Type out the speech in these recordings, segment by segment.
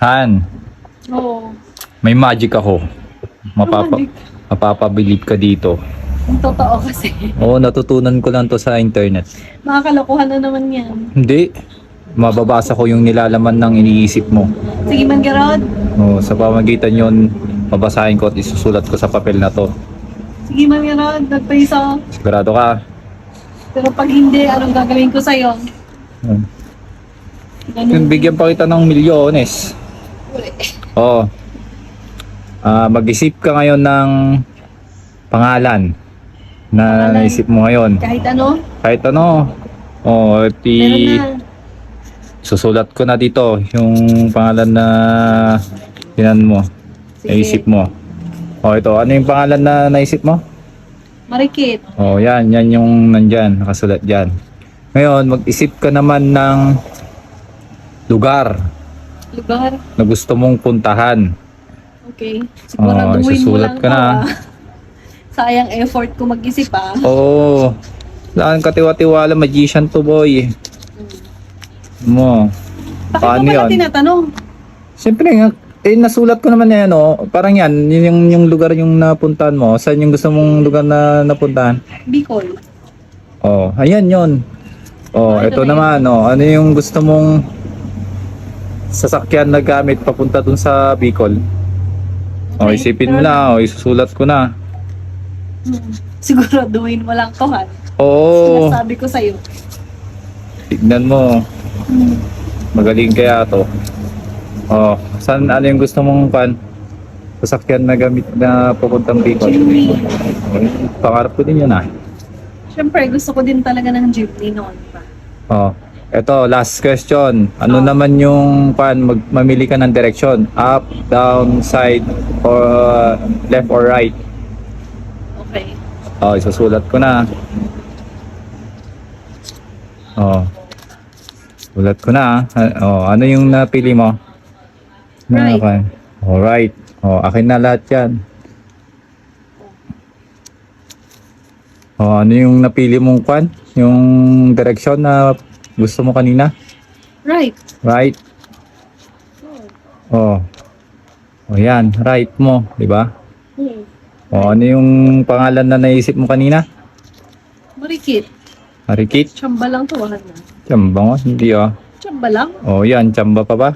Han, Oo. may magic ako. Magic? Mapapabilib ka dito. Ang totoo kasi. Oo, natutunan ko lang to sa internet. Makakalokohan na naman yan. Hindi. Mababasa ko yung nilalaman ng iniisip mo. Sige man, Garod. Oo, sa pamagitan yon, babasahin ko at isusulat ko sa papel na to. Sige man, Garod. Nagpaiso. Sigurado ka? Pero pag hindi, anong gagawin ko sa'yo? Hmm. Ganun. Bigyan pa kita ng milyones. Oo. Mag-isip ka ngayon ng pangalan na Pangalan. naisip mo ngayon. Kahit ano, Kahit ano. Oo, meron na. susulat ko na dito yung pangalan na tinan mo, Sige. naisip mo. Oh, ito. Ano yung pangalan na naisip mo? Marikit. Oh, yan yung nandyan, nakasulat dyan. Ngayon, mag-isip ka naman ng lugar Lugar. na gusto mong puntahan. Okay. Siguraduhin mo isusulat lang ka to, na. Sayang effort ko mag-isip ah. Oo. Saan katiwa-tiwala, magician to boy. Mo. Bakit Paano mo pala yun? tinatanong? Siyempre nga, nasulat ko naman na yan, oh. Parang yan, yun yung lugar yung napuntahan mo. Saan yung gusto mong lugar na napuntahan? Bicol. Oh, ayan yun. Oh, ito Ito na naman, oh. Ano yung gusto mong sasakyan na gamit papunta dun sa Bicol? Oh, Okay, isipin mo meron na, oh, isusulat ko na. Siguraduhin mo lang to ha. Oo, Sinasabi ko sa'yo. tignan mo. Magaling kaya to. Oh, saan ano yung gusto mong sasakyan na gamit na papuntang Bicol? Jeepney. Pangarap ko din yun ah. Siyempre, gusto ko din talaga ng jeepney noon pa. Oh, eto last question. Ano naman yung mamili ka ng direction? Up, down, side, or left or right? Okay. Oh, isusulat ko na. Oh. Sulat ko na. Oh, ano yung napili mo? Right. Okay. Oh, right. Oh, akin na lahat 'yan. Oh, ano yung napili mong yung direction na gusto mo kanina? Right. Right. Oh. Oh, yan, right mo, 'di ba? Oh, ano yung pangalan na naisip mo kanina? Marikit. Marikit? Tsamba lang to, wala na. Tsamba mo? Hindi ah. Tsamba lang? Oh, yan, tsamba pa ba?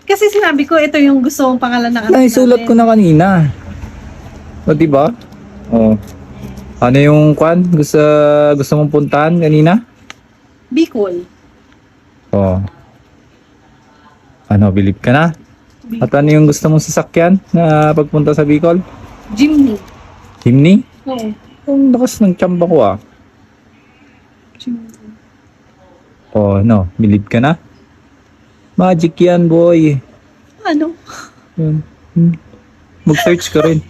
Kasi sinabi ko, ito yung gusto mong pangalan ng anak Ay, sulat ko na kanina. O, di ba? Oh. Ano yung gusto mong puntahan kanina? Bicol. Oh. Ano, bilib ka na? At ano yung gusto mong sasakyan na pagpunta sa Bicol? Jeepney. Himni? Oo. Ang lakas ng tsamba ko ah. Jeepney. Oh, no, bilib ka na? Magic yan, boy. Ano? Yun. Mag-search ka rin.